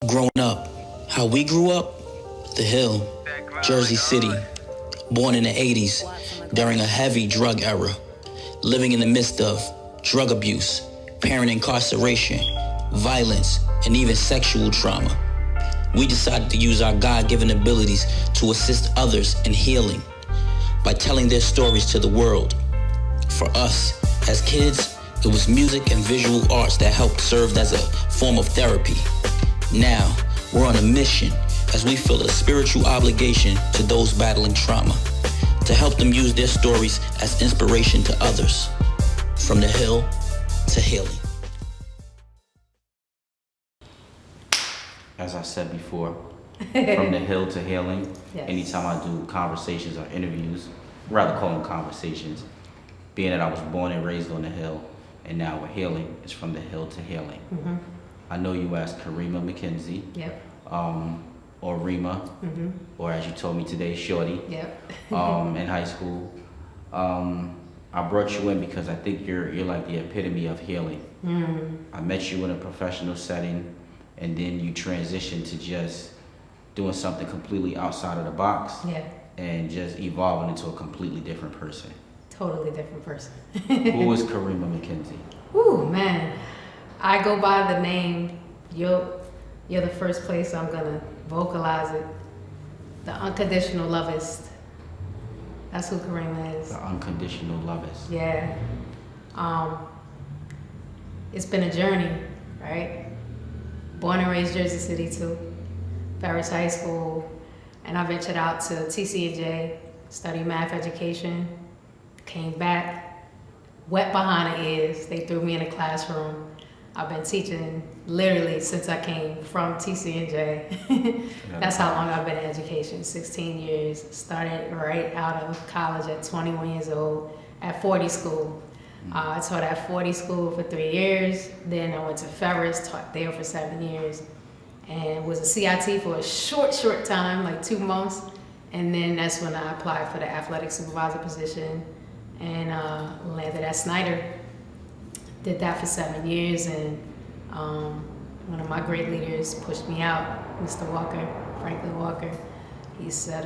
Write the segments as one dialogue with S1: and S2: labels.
S1: Growing up, how we grew up, the Hill, Jersey City, born in the 80s during a heavy drug era, living in the midst of drug abuse, parent incarceration, violence, and even sexual trauma. We decided to use our God-given abilities to assist others in healing by telling their stories to the world. For us, as kids, it was music and visual arts that helped serve as a form of therapy. Now, we're on a mission as we feel a spiritual obligation to those battling trauma, to help them use their stories as inspiration to others. From the Hill to healing.
S2: As I said before, from the Hill to healing.
S3: Yes.
S2: Anytime I do conversations or interviews, rather call them conversations, being that I was born and raised on the Hill, and now we're healing, it's from the Hill to healing.
S3: Mm-hmm.
S2: I know you as Karima McKenzie,
S3: Yep.
S2: or Rima,
S3: Mm-hmm.
S2: or as you told me today, Shorty,
S3: Yep.
S2: in high school. I brought you in because I think you're like the epitome of healing.
S3: Mm.
S2: I met you in a professional setting, and then you transitioned to just doing something completely outside of the box
S3: Yeah.
S2: and just evolving into a completely different person.
S3: Totally different person.
S2: Who is Karima McKenzie?
S3: Ooh, man. I go by the name, you're the first place I'm gonna vocalize it. The unconditional lovist. That's who Karima is.
S2: The unconditional lovist.
S3: Yeah. It's been a journey, right? Born and raised Jersey City too. Ferris High School. And I ventured out to TCJ, studied math education, came back, wet behind the ears. They threw me in a classroom. I've been teaching literally since I came from TCJ. That's how long I've been in education, 16 years. Started right out of college at 21 years old at 40 school. I taught at 40 school for 3 years. Then I went to Ferris, taught there for 7 years, and was a CIT for a short time, like 2 months. And then that's when I applied for the athletic supervisor position and landed at Snyder. Did that for 7 years, and one of my great leaders pushed me out, Mr. Walker, Franklin Walker. He said,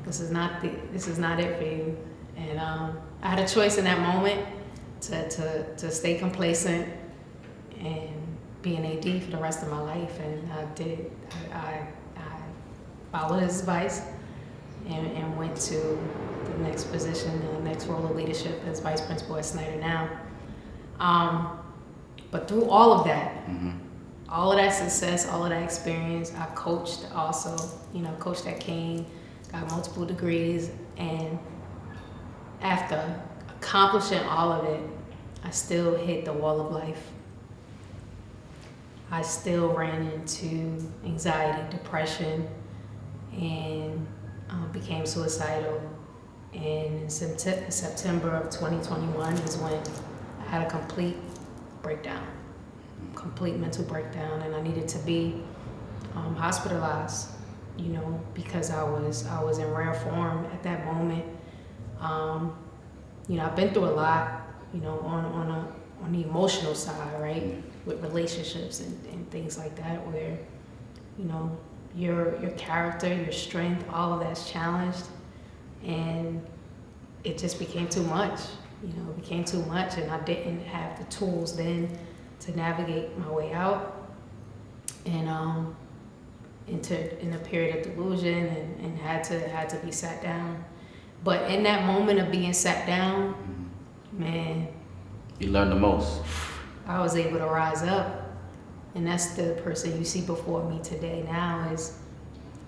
S3: "This is not it for you." And I had a choice in that moment to stay complacent and be an AD for the rest of my life, and I did. I followed his advice and went to the next position, the next role of leadership as vice principal at Snyder now. But through all of that, all of that success, all of that experience, I coached also, coached at King, got multiple degrees, and after accomplishing all of it, I still hit the wall of life. I still ran into anxiety, depression, and became suicidal. And in September of 2021 is when I had a complete breakdown, complete mental breakdown, and I needed to be hospitalized, because I was in rare form at that moment. I've been through a lot, on the emotional side, right, with relationships and things like that, where, your character, your strength, all of that's challenged, and it just became too much. It became too much, and I didn't have the tools then to navigate my way out, and in a period of delusion, and had to be sat down. But in that moment of being sat down, man,
S2: You learn the most.
S3: I was able to rise up, and that's the person you see before me today. Now is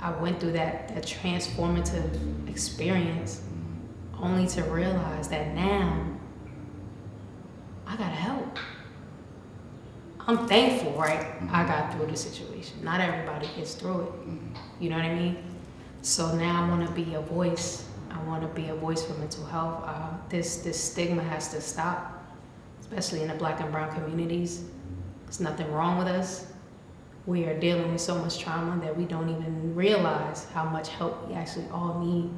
S3: I went through that transformative experience, only to realize that now I gotta help. I'm thankful, right? I got through the situation. Not everybody gets through it. You know what I mean? So now I want to be a voice. I want to be a voice for mental health. This stigma has to stop, especially in the Black and brown communities. There's nothing wrong with us. We are dealing with so much trauma that we don't even realize how much help we actually all need.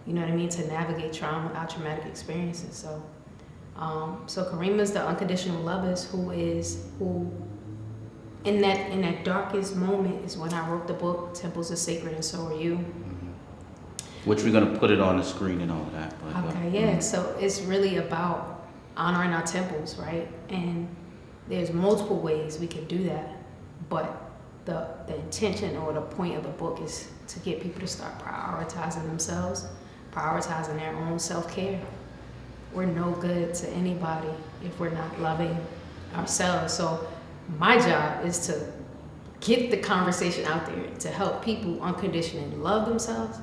S3: You know what I mean? To navigate our traumatic experiences. So Karima's the unconditional lovers who in that darkest moment is when I wrote the book, Temples are Sacred and So Are You.
S2: Which we're going to put it on the screen and all of that. But,
S3: Okay, yeah. So it's really about honoring our temples, right? And there's multiple ways we can do that. But the intention or the point of the book is to get people to start prioritizing themselves, prioritizing their own self-care. We're no good to anybody if we're not loving ourselves. So my job is to get the conversation out there to help people unconditionally love themselves.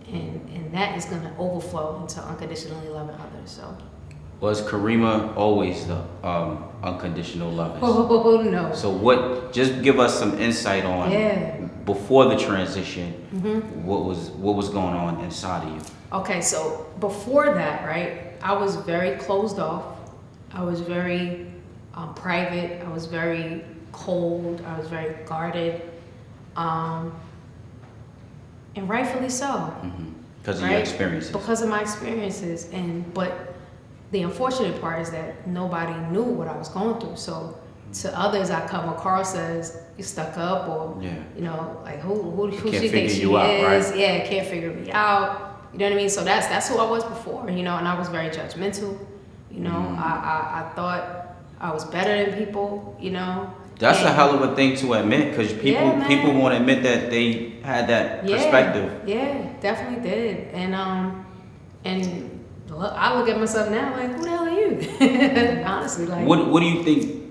S3: And that is going to overflow into unconditionally loving others. So,
S2: was Karima always the unconditional lover?
S3: oh no.
S2: So just give us some insight on before the transition, what was going on inside of you?
S3: Okay, so before that, right, I was very closed off. I was very private. I was very cold. I was very guarded. And rightfully so.
S2: Because of your experiences.
S3: Because of my experiences. But the unfortunate part is that nobody knew what I was going through. So to others I come across as you stuck up or you know, like who she thinks she is. Right? Yeah, can't figure me out. You know what I mean? So that's who I was before, you know, and I was very judgmental. You know, I thought I was better than people, you know.
S2: That's a hell of a thing to admit, because people won't admit that they had that perspective.
S3: Yeah, definitely did. And look, I look at myself now like, who the hell are you? Honestly, like.
S2: What do you think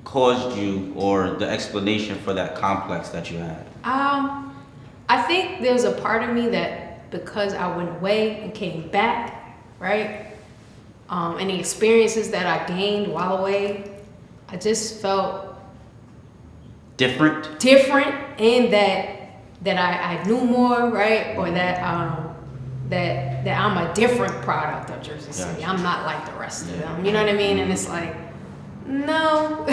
S2: caused you, or the explanation for that complex that you had?
S3: I think there's a part of me that because I went away and came back, right? And the experiences that I gained while away, I just felt different, and that I knew more, right? Or that that I'm a different product of Jersey City.
S2: Gotcha.
S3: I'm not like the rest of them. You know what I mean? And it's like, no,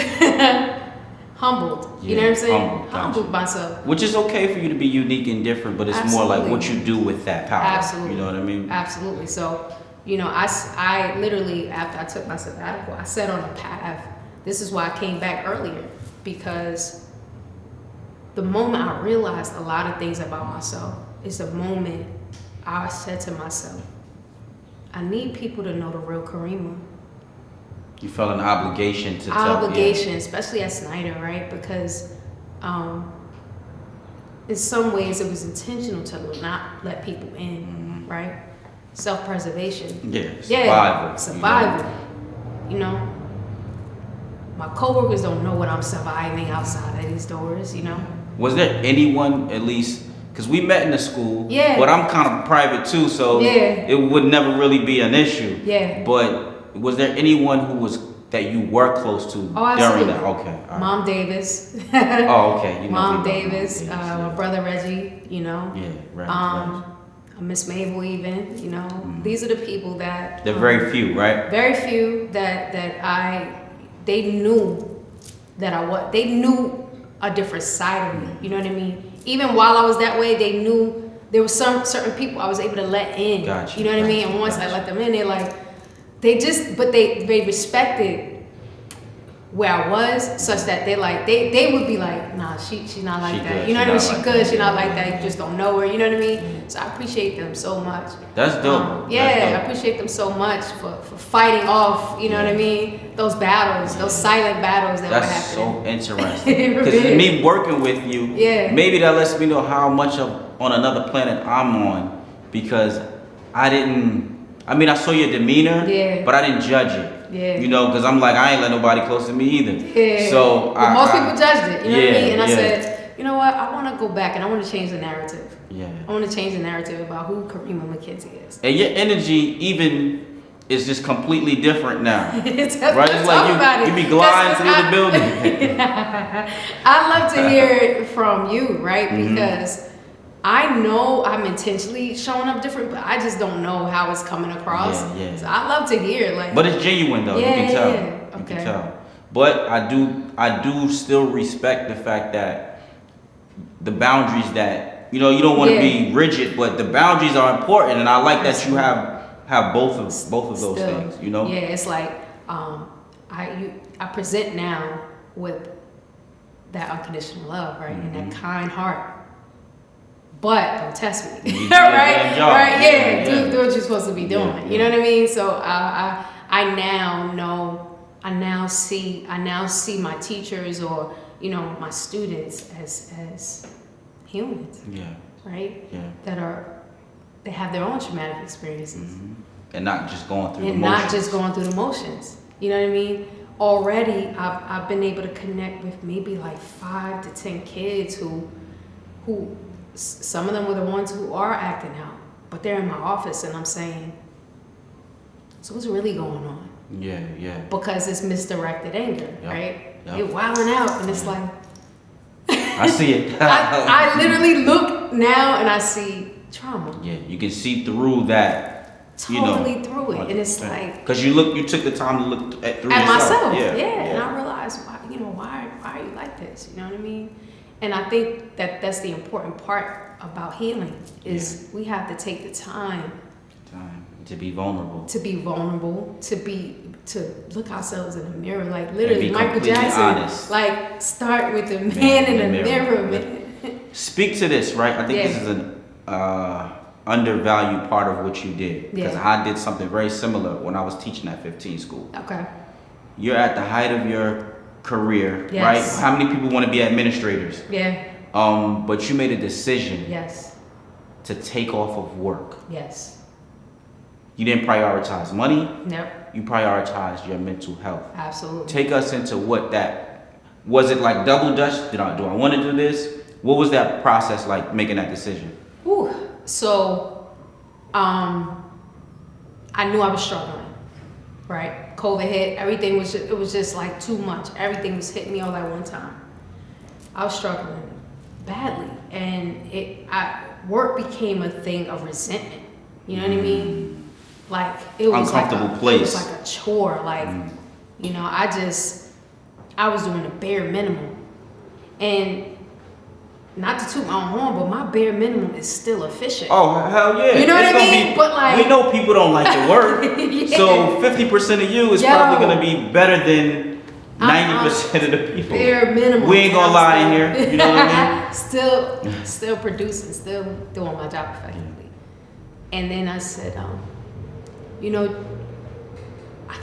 S3: humbled. You know what I'm saying? Humbled myself.
S2: Which is okay for you to be unique and different, but it's more like what you do with that power.
S3: Absolutely.
S2: You know what I mean?
S3: Absolutely. So, you know, I literally, after I took my sabbatical, I set on a path. This is why I came back earlier, because the moment I realized a lot of things about myself is the moment I said to myself, I need people to know the real Karima.
S2: You felt an obligation to tell.
S3: Especially at Snyder, right? Because in some ways it was intentional to not let people in, right? Self-preservation.
S2: Survival.
S3: Survival. You know? My coworkers don't know what I'm surviving outside of these doors, you know?
S2: Was there anyone, at least, because we met in the school, but I'm kind of private too, so it would never really be an issue. But was there anyone that you were close to during that? Okay. Right.
S3: Mom Davis.
S2: You know,
S3: Mom Davis, my brother Reggie, you know.
S2: Reggie.
S3: Miss Mabel even, you know. These are the people that...
S2: They're very few, right?
S3: Very few they knew that they knew a different side of me, you know what I mean? Even while I was that way, they knew there were some certain people I was able to let in, you know what I mean? And once I let them in, they're like, they respected where I was, such that they would be like, nah, she's not like that. You know what I mean? She good, she's not like that. You just don't know her. You know what I mean? So I appreciate them so much.
S2: That's dope.
S3: I appreciate them so much for fighting off, you know what I mean? Those battles, those silent battles that were happening.
S2: That's so interesting. Because me working with you, maybe that lets me know how much on another planet I'm on, because I saw your demeanor, but I didn't judge it. You know, because I'm like, I ain't let nobody close to me either. So
S3: most people judged it, you know what I mean? And I said, you know what? I want to go back and I want to change the narrative. I want to change the narrative about who Karima McKenzie is.
S2: And your energy even is just completely different now. Right? It's like you be gliding through the building.
S3: I love to hear it from you, right? Because I know I'm intentionally showing up different, but I just don't know how it's coming across. So I love to hear,
S2: but it's genuine though. You can tell. You can tell. But I do still respect the fact that the boundaries that you don't want to be rigid, but the boundaries are important, and I like that you have both of those things. You know.
S3: Yeah, it's like I present now with that unconditional love, right?
S2: Mm-hmm.
S3: And that kind heart. But don't test me,
S2: You
S3: right?
S2: job.
S3: Right?
S2: Yeah.
S3: Do what you're supposed to be doing.
S2: Yeah.
S3: You know what I mean? So I now know. I now see my teachers or my students as humans.
S2: Yeah.
S3: Right?
S2: Yeah.
S3: They have their own traumatic experiences.
S2: Mm-hmm. And not just going through
S3: the motions. You know what I mean? Already, I've been able to connect with maybe like 5 to 10 kids who some of them were the ones who are acting out, but they're in my office and I'm saying, so what's really going on?
S2: Yeah.
S3: Because it's misdirected anger, right?
S2: Yep.
S3: They're wilding out and it's like,
S2: I see it.
S3: I literally look now and I see trauma.
S2: Yeah, you can see through that.
S3: Totally through it, and it's like
S2: because you took the time to look through
S3: at
S2: yourself.
S3: myself, and I realized why are you like this? You know what I mean? And I think that's the important part about healing is we have to take the time
S2: to be vulnerable,
S3: to look ourselves in the mirror, like literally Michael Jackson,
S2: honest.
S3: Like start with the man in the mirror. Man.
S2: Speak to this, right? I think this is an undervalued part of what you did because I did something very similar when I was teaching at 15 school.
S3: Okay.
S2: You're at the height of your career,
S3: yes.
S2: right? How many people want to be administrators?
S3: Yeah.
S2: But you made a decision.
S3: Yes.
S2: To take off of work.
S3: Yes.
S2: You didn't prioritize money.
S3: Nope.
S2: You prioritized your mental health.
S3: Absolutely.
S2: Take us into what that was. It like double dutch? Do I want to do this? What was that process like making that decision?
S3: Ooh. So, I knew I was struggling, right? COVID hit, everything was just like too much. Everything was hitting me all at one time. I was struggling badly, and work became a thing of resentment. You know what I mean? Like it was
S2: uncomfortable place.
S3: It was like a chore. Like I was doing the bare minimum, and not to toot my own horn, but my bare minimum is still efficient.
S2: Oh, hell yeah.
S3: You know what I mean? But like,
S2: we know people don't like to work. So 50% of you is probably going to be better than 90% of the people.
S3: Bare minimum.
S2: We ain't going to lie in here. You know what I mean?
S3: Still producing, still doing my job effectively. And then I said, I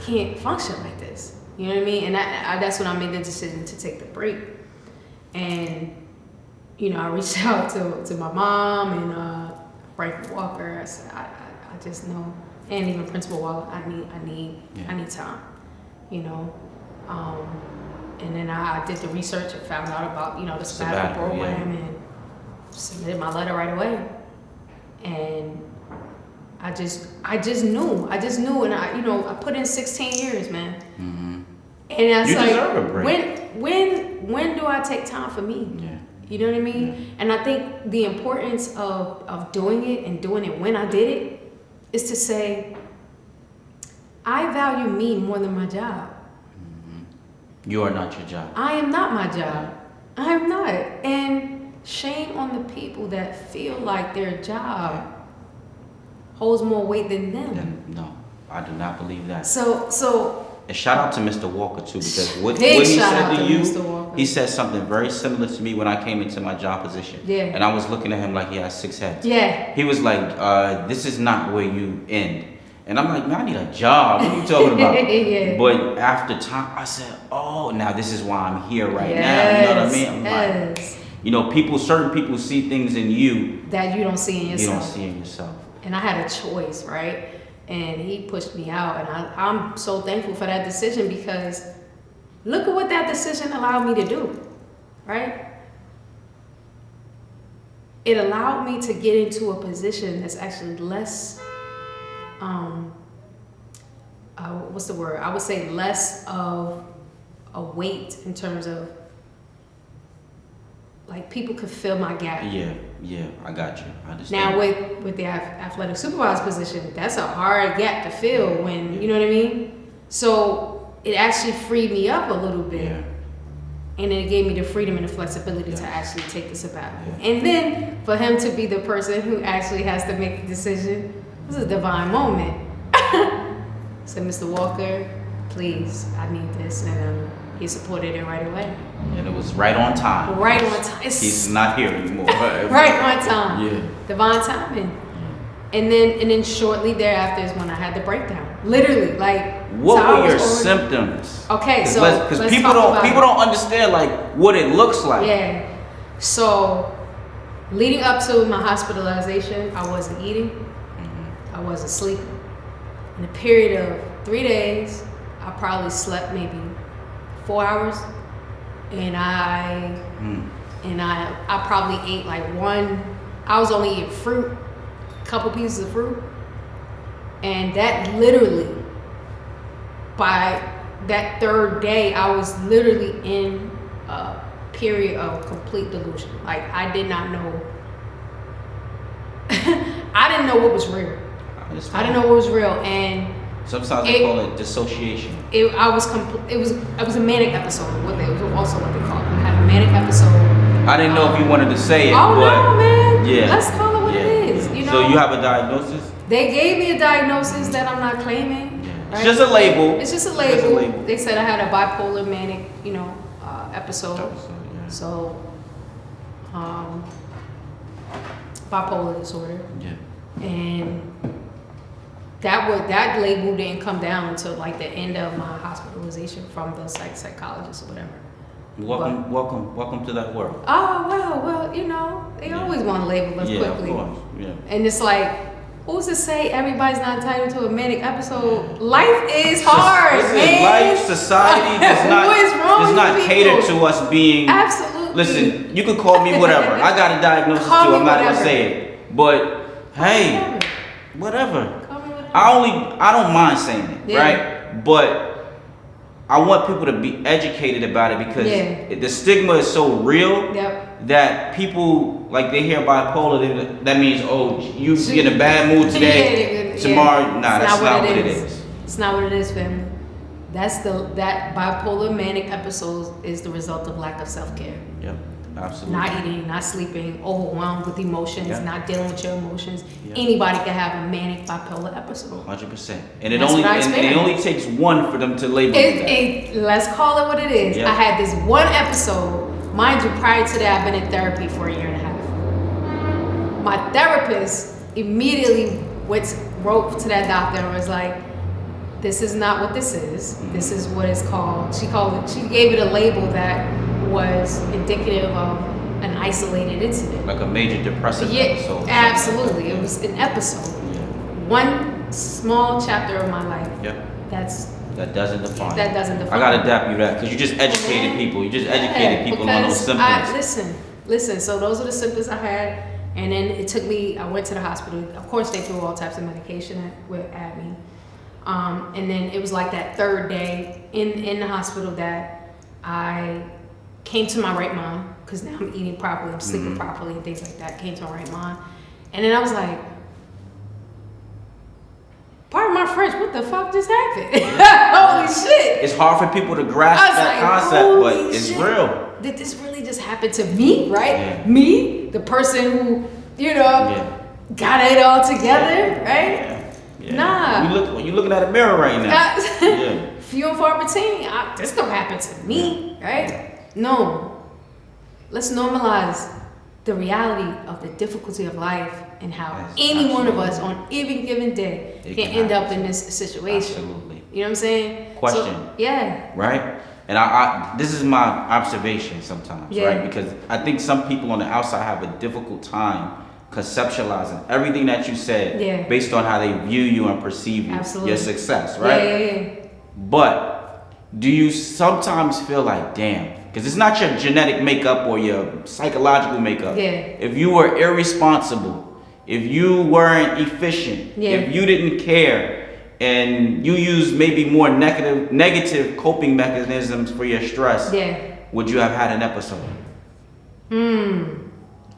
S3: can't function like this. You know what I mean? And that's when I made the decision to take the break. And I reached out to my mom and Frank Walker. I said, I just know, and even Principal Waller, I need time, and then I did the research and found out about the sabbatical program and submitted my letter right away. And I just knew, and I put in 16 years, man. Mm-hmm. And I was like,
S2: deserve a break.
S3: When do I take time for me?
S2: Yeah.
S3: You know what I mean? Yeah. And I think the importance of doing it and doing it when I did it is to say, I value me more than my job.
S2: Mm-hmm. You are not your job.
S3: I am not my job. I am not. And shame on the people that feel like their job holds more weight than them.
S2: No, I do not believe that.
S3: So.
S2: And shout out to Mr. Walker too, because what he said to you, he said something very similar to me when I came into my job position. Yeah. And I was looking at him like he had 6 heads.
S3: Yeah.
S2: He was like, this is not where you end. And I'm like, man, I need a job. What are you talking about? Yeah. But after time, I said, oh, now this is why I'm here right now. You know what I mean? I'm like, certain people see things in you
S3: that you don't see in yourself.
S2: You don't see in yourself.
S3: And I had a choice, right? And he pushed me out, and I'm so thankful for that decision because look at what that decision allowed me to do, right? It allowed me to get into a position that's actually less, what's the word? I would say less of a weight in terms of like people could fill my gap.
S2: Yeah, I got you. I understand.
S3: Now with the athletic supervisor position, that's a hard gap to fill when, you know what I mean? So it actually freed me up a little bit. Yeah. And then it gave me the freedom and the flexibility to actually take the sabbatical. Yeah. And then for him to be the person who actually has to make the decision, this is a divine moment. So Mr. Walker, please, I need this. And he supported it right away.
S2: And it was right on time.
S3: Right on time.
S2: He's not here anymore.
S3: Right on time.
S2: Yeah.
S3: Divine timing. And then shortly thereafter is when I had the breakdown. Literally, like.
S2: What were your symptoms?
S3: Okay, so
S2: because people don't understand like what it looks like.
S3: Yeah. So, leading up to my hospitalization, I wasn't eating. I wasn't sleeping. In a period of 3 days, I probably slept maybe 4 hours, and I probably ate like I was only eating fruit, a couple pieces of fruit, and that literally, by that third day, I was literally in a period of complete delusion. Like, I did not know. I didn't know what was real. I didn't know what was real, and
S2: sometimes they call it dissociation.
S3: It was a manic episode. What they call it. I had a manic episode.
S2: I didn't know if you wanted to say it.
S3: Oh
S2: but
S3: no, man!
S2: Yeah.
S3: Let's call it what it is. You know.
S2: So you have a diagnosis?
S3: They gave me a diagnosis that I'm not claiming.
S2: Yeah.
S3: Right?
S2: It's just a label.
S3: It's just a label. They said I had a bipolar manic, episode.
S2: Yeah.
S3: So, bipolar disorder.
S2: Yeah.
S3: And that label didn't come down until like the end of my hospitalization from the psychologist or whatever.
S2: Welcome to that world.
S3: Oh well, they always want to label us quickly.
S2: Of course. Yeah.
S3: And it's like, who's to say everybody's not entitled to a manic episode? Life is hard, man.
S2: Life, society does not cater to us being.
S3: Absolutely.
S2: Listen, you can call me whatever. I got a diagnosis too. I'm not gonna say it, but hey, whatever. I don't mind saying it, right? But I want people to be educated about it because the stigma is so real that people, like, they hear bipolar, that means, oh, you get in a bad mood today, tomorrow. Nah, that's not what it is.
S3: It's not what it is, family. That bipolar manic episode is the result of lack of self-care.
S2: Yep, absolutely.
S3: Not eating, not sleeping, overwhelmed with emotions, not dealing with your emotions. Anybody can have a manic bipolar episode.
S2: 100%. And it only takes one for them to label it.
S3: Let's call it what it is. I had this one episode. Mind you, prior to that, I've been in therapy for 1.5 years. My therapist immediately wrote to that doctor and was like, this is not what this is. This is what it's called. She gave it a label that was indicative of an isolated incident.
S2: Like a major depressive episode.
S3: Absolutely. It was an episode.
S2: Yeah.
S3: One small chapter of my life.
S2: Yeah.
S3: That
S2: doesn't define.
S3: That doesn't define.
S2: I gotta adapt you that because you just educated people. You just educated people on those symptoms.
S3: Listen. So those are the symptoms I had, and then it took me. I went to the hospital. Of course, they threw all types of medication at me, and then it was like that third day in the hospital that I came to my right mind because now I'm eating properly, I'm sleeping properly, and things like that. Came to my right mind, and then I was like, pardon my French, what the fuck just happened? Holy shit.
S2: It's hard for people to grasp that concept, but it's real.
S3: Did this really just happen to me, right?
S2: Yeah.
S3: Me, the person who, got it all together, right?
S2: Yeah.
S3: Nah.
S2: You're looking at a mirror right now.
S3: Few and far between. This don't happen to me, right? No. Let's normalize the reality of the difficulty of life and how any one of us on any given day can end up in this situation.
S2: Absolutely.
S3: You know what I'm saying?
S2: Question. Right? And I this is my observation sometimes, right? Because I think some people on the outside have a difficult time conceptualizing everything that you said based on how they view you and perceive you, your success, right?
S3: Yeah.
S2: But do you sometimes feel like, damn, because it's not your genetic makeup or your psychological makeup. If you were irresponsible, if you weren't efficient, if you didn't care, and you use maybe more negative coping mechanisms for your stress, would you have had an episode?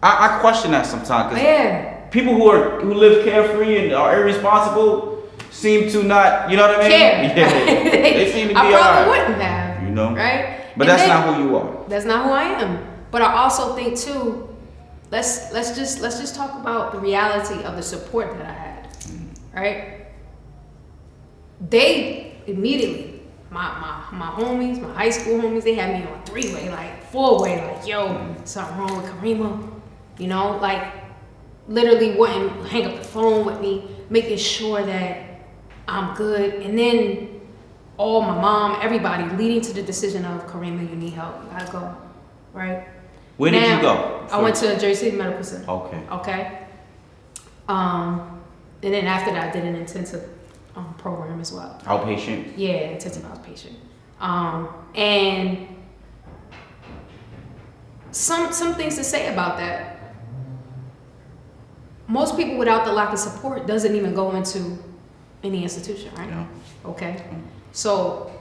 S2: I question that sometimes because people who live carefree and are irresponsible seem to not, you know what I mean? They seem to be alright.
S3: I probably wouldn't have, right?
S2: But that's not who you are.
S3: That's not who I am. But I also think too, let's just talk about the reality of the support that I had, right? They immediately my homies, my high school homies, they had me on 3-way, like 4-way, like, yo, something wrong with Karima, you know, like literally wouldn't hang up the phone with me, making sure that I'm good. And then all my mom, everybody leading to the decision of, Karima, you need help, you gotta go, right?
S2: Where did you go?
S3: I went to Jersey City Medical Center.
S2: Okay.
S3: And then after that, I did an intensive program as well.
S2: Outpatient?
S3: Yeah, intensive outpatient. And some things to say about that. Most people without the lack of support doesn't even go into any institution, right?
S2: Yeah.
S3: Okay. So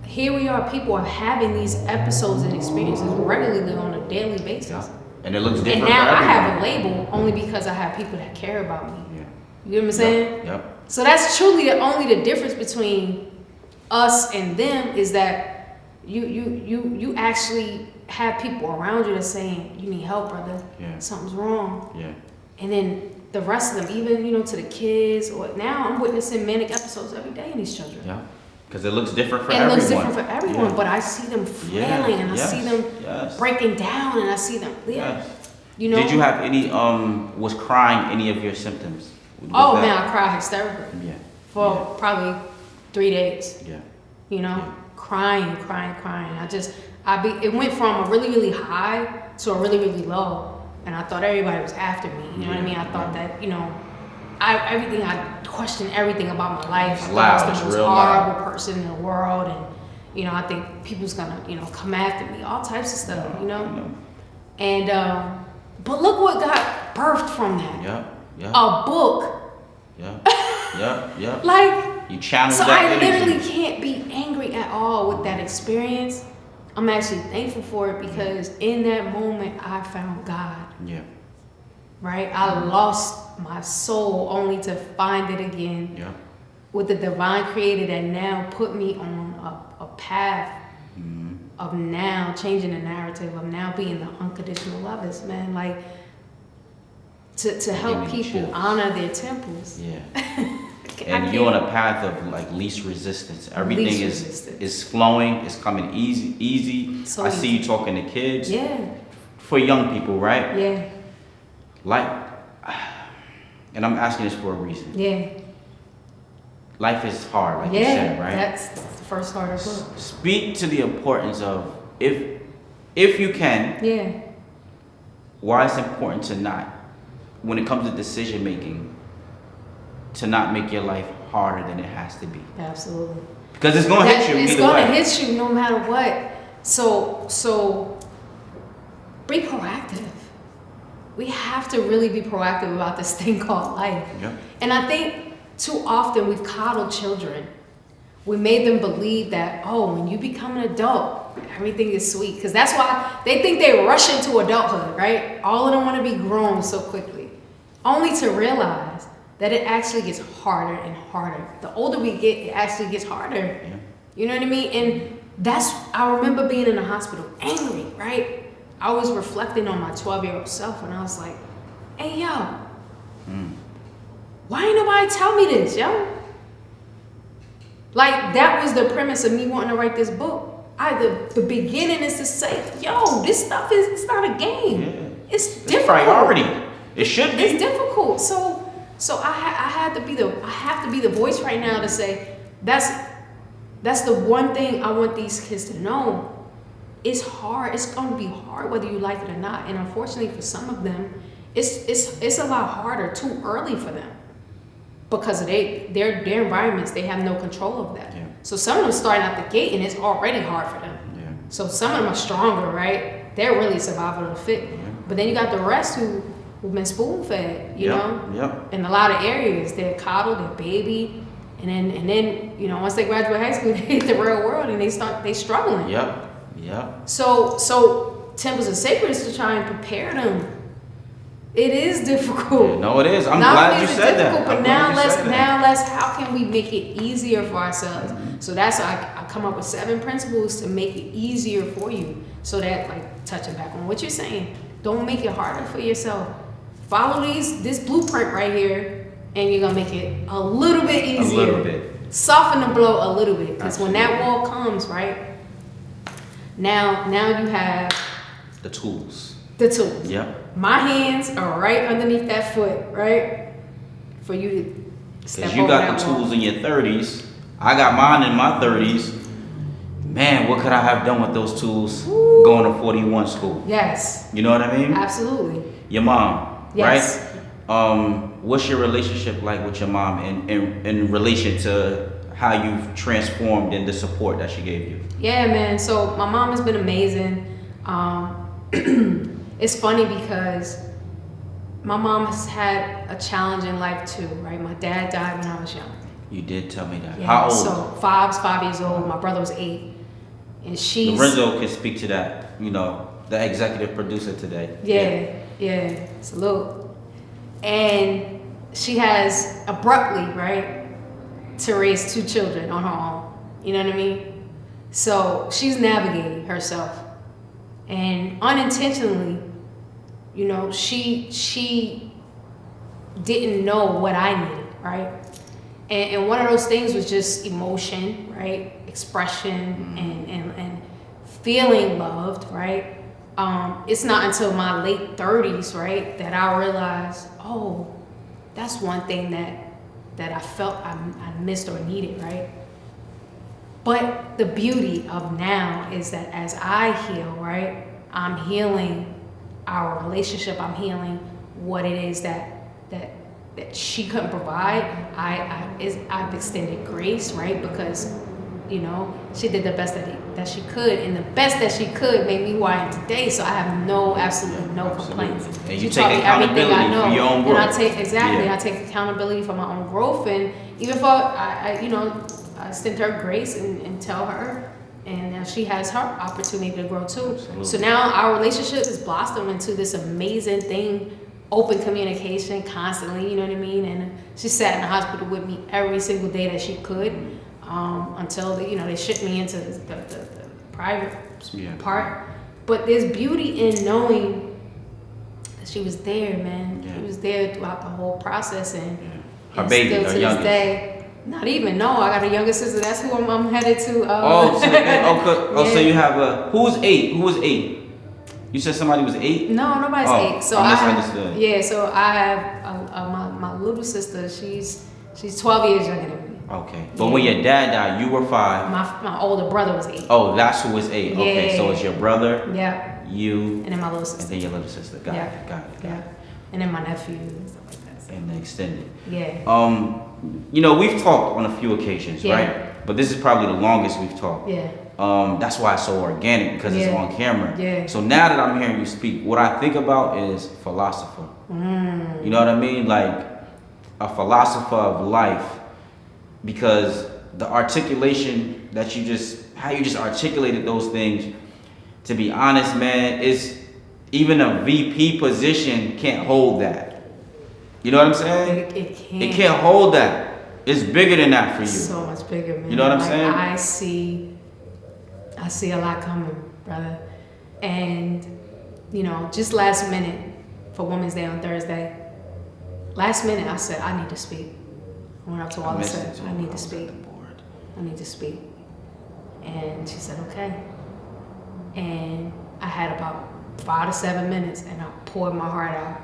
S3: here we are, people are having these episodes and experiences regularly on a daily basis.
S2: Yeah. And it looks different.
S3: And now
S2: for
S3: I
S2: everyone.
S3: have a label only because I have people that care about me.
S2: Yeah.
S3: You know what I'm saying?
S2: Yep.
S3: So that's truly only the difference between us and them, is that you actually have people around you that's saying, you need help, brother.
S2: Yeah.
S3: Something's wrong.
S2: Yeah.
S3: And then the rest of them, even to the kids, or now I'm witnessing manic episodes every day in these children.
S2: Yeah. Because it looks different for
S3: It
S2: everyone.
S3: looks different for everyone,
S2: Yeah.
S3: but I see them flailing, and I see them breaking down, and I see them,
S2: Yes.
S3: you know.
S2: Did you have any, was crying any of your symptoms?
S3: Oh man, I cried hysterically.
S2: Yeah.
S3: For probably 3 days.
S2: Yeah.
S3: Yeah. Crying. It went from a really, really high to a really, really low. And I thought everybody was after me. You know what I mean? I thought that, I questioned everything about my life.
S2: It's
S3: I
S2: loud.
S3: thought I was the
S2: It's
S3: most
S2: real loud.
S3: horrible person in the world. And, I think people's gonna, come after me. All types of stuff, And, but look what got birthed from that.
S2: Yeah. Yeah.
S3: A book.
S2: Yeah.
S3: Like,
S2: you challenge
S3: so
S2: that
S3: I
S2: energy.
S3: literally can't be angry at all with that experience. I'm actually thankful for it, because in that moment I found God.
S2: Yeah.
S3: Right? I lost my soul only to find it again.
S2: Yeah.
S3: With the divine creator that now put me on a path of now changing the narrative, of now being the unconditional lovers, man. Like, to help people honor their temples.
S2: Yeah. And you're on a path of like least resistance. Everything is flowing. It's coming easy.
S3: So
S2: I see you talking to kids.
S3: Yeah.
S2: For young people, right?
S3: Yeah.
S2: Like, and I'm asking this for a reason.
S3: Yeah.
S2: Life is hard, like you said, right?
S3: That's the first part of the book.
S2: Speak to the importance of, if you can, why it's important to not, when it comes to decision making, to not make your life harder than it has to be.
S3: Absolutely.
S2: Because it's gonna hit you.
S3: It's gonna hit you no matter what. So be proactive. We have to really be proactive about this thing called life.
S2: Yeah.
S3: And I think too often we've coddled children. We made them believe that, when you become an adult, everything is sweet. Because that's why they think they rush into adulthood, right? All of them want to be grown so quickly. Only to realize that it actually gets harder and harder. The older we get, it actually gets harder.
S2: Yeah.
S3: You know what I mean? And I remember being in the hospital angry, right? I was reflecting on my 12-year-old self, and I was like, hey, yo, why ain't nobody tell me this, yo? Like, that was the premise of me wanting to write this book. The beginning is to say, yo, this stuff it's not a game.
S2: Yeah.
S3: It's difficult.
S2: It's priority. It should be.
S3: It's difficult. So I have to be the voice right now to say that's the one thing I want these kids to know. It's hard. It's going to be hard whether you like it or not. And unfortunately for some of them, it's a lot harder too early for them, because of their environments. They have no control of that.
S2: Yeah.
S3: So some of them starting out the gate, and it's already hard for them.
S2: Yeah.
S3: So some of them are stronger, right? They're really survival of the fit.
S2: Yeah.
S3: But then you got the rest who've been spoon fed, you know?
S2: Yep.
S3: In a lot of areas, they're coddled, they're baby, and then once they graduate high school, they hit the real world and they struggling.
S2: Yep.
S3: So Temples of Sacred is to try and prepare them. It is difficult.
S2: Yeah, no, it is. I'm
S3: Not
S2: glad
S3: only
S2: you
S3: is it
S2: said that.
S3: difficult,
S2: I'm
S3: But
S2: glad you said that.
S3: now let's how can we make it easier for ourselves? So that's why I come up with 7 principles to make it easier for you. So that, like, touching back on what you're saying, don't make it harder for yourself. Follow this blueprint right here, and you're gonna make it a little bit easier.
S2: A little bit.
S3: soften the blow a little bit, because when that wall comes, right, now you have
S2: the tools.
S3: Yep. My hands are right underneath that foot, right, for you to step over.
S2: Because you got the tools in your 30s. I got mine in my 30s. Man, what could I have done with those tools going to 41 school?
S3: Yes.
S2: You know what I mean?
S3: Absolutely.
S2: Your mom,
S3: yes.
S2: Right? What's your relationship like with your mom in relation to how you've transformed and the support that she gave you?
S3: Yeah, man. So my mom has been amazing. It's funny because my mom has had a challenging life too, right? My dad died when I was young.
S2: You did tell me that.
S3: Yeah,
S2: how old?
S3: So 5 years old. My brother was 8. And she's...
S2: Lorenzo can speak to that, you know, the executive producer today.
S3: Yeah. Salute. And she has abruptly, right, to raise 2 children on her own. You know what I mean? So she's navigating herself. And unintentionally, you know, she didn't know what I needed, right? And one of those things was just emotion, right? Expression and feeling loved, right? It's not until my late 30s, right, that I realized, oh, that's one thing that I felt I missed or needed, right? But the beauty of now is that as I heal, right, I'm healing our relationship. I'm healing what it is that she couldn't provide. I've extended grace, right, because, you know, she did the best that she could, and the best that she could made me who I am today. So I have absolutely no complaints.
S2: And you take accountability for your own growth.
S3: And I take accountability for my own growth, and even for I extend her grace and tell her, and now she has her opportunity to grow too.
S2: Absolutely.
S3: So now our relationship has blossomed into this amazing thing. Open communication constantly, you know what I mean? And she sat in the hospital with me every single day that she could, until they shipped me into the private part. But there's beauty in knowing that she was there, man. She was there throughout the whole process, and
S2: her baby,
S3: still
S2: her
S3: to
S2: youngest.
S3: this day. Not even, no. I got a younger sister. That's who I'm headed to.
S2: So you have who's 8? Who was 8? You said somebody was 8?
S3: No, nobody's 8. So
S2: I misunderstood.
S3: So I have my little sister. She's 12 years younger than me.
S2: Okay, but when your dad died, you were 5.
S3: My older brother was 8.
S2: Oh, that's who was 8. Okay, so it's your brother.
S3: Yeah.
S2: You.
S3: And then my little sister.
S2: And then your little sister. Got it.
S3: And then my nephew and stuff like that.
S2: And the extended.
S3: Yeah.
S2: We've talked on a few occasions, right? But this is probably the longest we've talked.
S3: Yeah.
S2: That's why it's so organic, because it's on camera.
S3: Yeah.
S2: So now that I'm hearing you speak, what I think about is philosopher. You know what I mean? Like a philosopher of life, because the articulation that how you just articulated those things, to be honest, man, is even a VP position can't hold that. You know what I'm saying? It can't hold that. It's bigger than that for you.
S3: So much bigger, man.
S2: You know what I'm saying?
S3: I see a lot coming, brother. And, just last minute for Women's Day on Thursday, last minute I said, I need to speak. I went up to Walla and said, I need to speak. I need to speak. And she said, okay. And I had about 5 to 7 minutes, and I poured my heart out.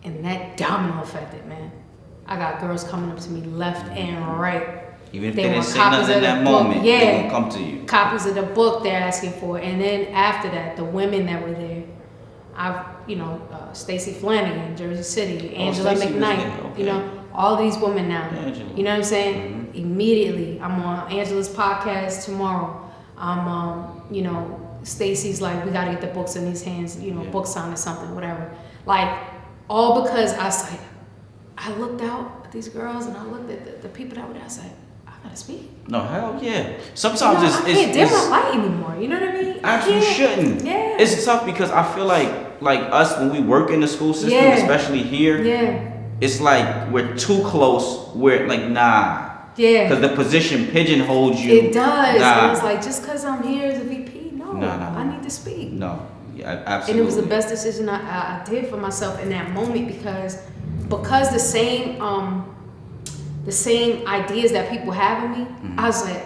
S3: And that domino affected, man. I got girls coming up to me left and right.
S2: Even if they didn't say nothing in that moment, they're going to come to you.
S3: Copies of the book they're asking for. And then after that, the women that were there, Stacey Flanagan, Jersey City, Angela McKnight,
S2: okay.
S3: All these women now.
S2: Angela.
S3: You know what I'm saying? Mm-hmm. Immediately, I'm on Angela's podcast tomorrow. Stacey's like, we got to get the books in these hands, books on or something, whatever. Like, all because I looked out at these girls, and I looked at the people that were there. I said, I gotta speak.
S2: No, hell yeah. Sometimes I
S3: can't dim my light anymore. You know what I mean?
S2: Actually, you shouldn't.
S3: Yeah.
S2: It's tough because I feel like us, when we work in the school system, especially here, it's like we're too close. We're like, nah. Yeah. Because the position pigeonholes you.
S3: It does. Nah. And it's like, just because I'm here as a VP, no. I need to speak.
S2: No. Yeah, absolutely.
S3: And it was the best decision I did for myself in that moment, because the the same ideas that people have of me, I was like,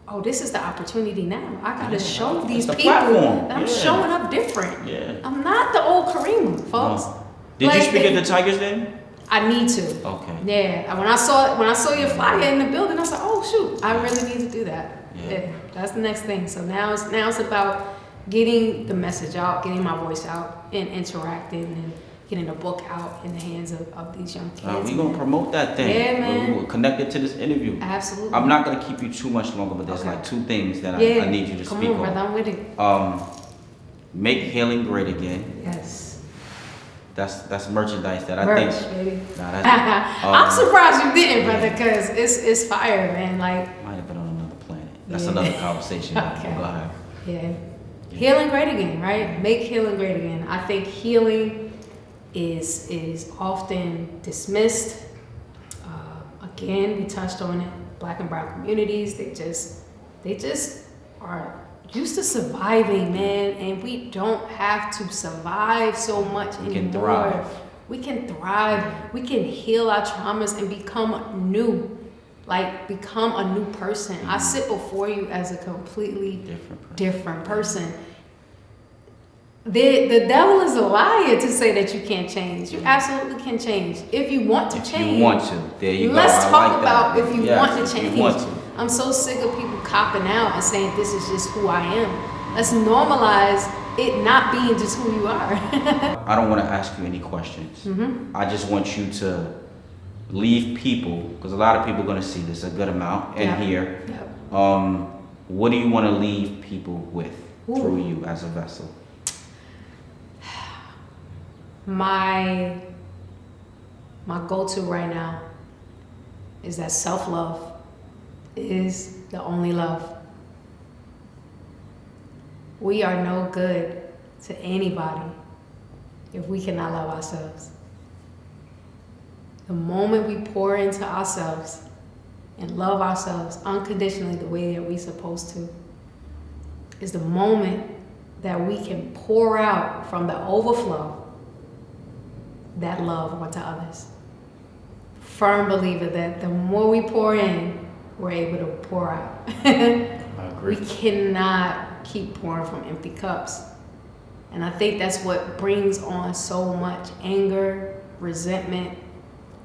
S3: oh, this is the opportunity now. I gotta show these people
S2: platform.
S3: that I'm showing up different.
S2: Yeah.
S3: I'm not the old Karima, folks.
S2: No. Did you speak at the Tigers then?
S3: I need to.
S2: Okay.
S3: Yeah. When I saw your flyer in the building, I was like, oh shoot, I really need to do that. Yeah. That's the next thing. So now it's about getting the message out, getting my voice out, and interacting and getting the book out in the hands of these young kids.
S2: We're going to promote that thing.
S3: Yeah, man.
S2: We're connected to this interview.
S3: Absolutely.
S2: I'm not going to keep you too much longer, but there's like 2 things that I need you to speak on.
S3: Come on, brother, I'm with it.
S2: Make healing great again.
S3: Yes.
S2: That's merchandise that I
S3: Merch,
S2: think.
S3: baby.
S2: Nah,
S3: I'm surprised you didn't, brother, because it's fire, man. Like,
S2: might have been on another planet. That's another conversation.
S3: Okay.
S2: Go ahead.
S3: Yeah. Healing great again, right? Make healing great again. I think healing is often dismissed. Again, we touched on it. Black and brown communities, they just are used to surviving, man, and we don't have to survive so much anymore.
S2: Can thrive.
S3: We can thrive. We can heal our traumas and become new. Like, become a new person. I sit before you as a completely different person. The devil is a liar to say that you can't change. You absolutely can change. If you want to change.
S2: If you want to. There you go.
S3: Let's talk
S2: like
S3: about
S2: that.
S3: if you want to change.
S2: If you want to.
S3: I'm so sick of people copping out and saying this is just who I am. Let's normalize it not being just who you are.
S2: I don't want to ask you any questions. I just want you to leave people, because a lot of people are going to see this, a good amount, and hear. What do you want to leave people with through you as a vessel?
S3: My go-to right now is that self-love is the only love. We are no good to anybody if we cannot love ourselves. The moment we pour into ourselves and love ourselves unconditionally the way that we're supposed to, is the moment that we can pour out from the overflow that love onto others. Firm believer that the more we pour in, we're able to pour out.
S2: I agree.
S3: We cannot keep pouring from empty cups. And I think that's what brings on so much anger, resentment,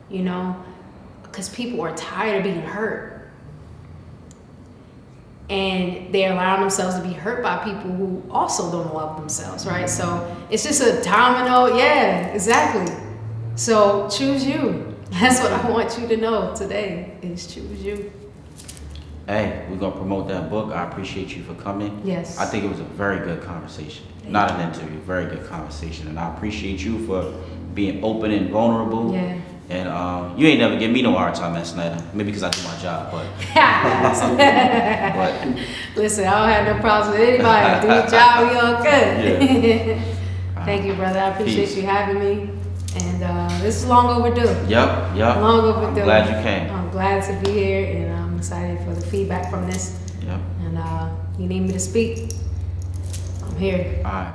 S3: because people are tired of being hurt. And they allow themselves to be hurt by people who also don't love themselves, right? So it's just a domino. Yeah, exactly. So choose you. That's what I want you to know today, is choose you.
S2: Hey, we're going to promote that book. I appreciate you for coming.
S3: Yes.
S2: I think it was a very good conversation. Not an interview, very good conversation. And I appreciate you for being open and vulnerable.
S3: Yeah.
S2: And you ain't never give me no hard time at Snyder. Maybe because I do my job, but. but
S3: listen, I don't have no problems with anybody. Do your job, we all good.
S2: Yeah.
S3: Thank you, brother. I appreciate
S2: Peace.
S3: you having me. And this is long overdue.
S2: Yep.
S3: Long overdue.
S2: I'm glad you came.
S3: I'm glad to be here, and I'm excited for the feedback from this.
S2: Yep.
S3: And you need me to speak, I'm here.
S2: All right.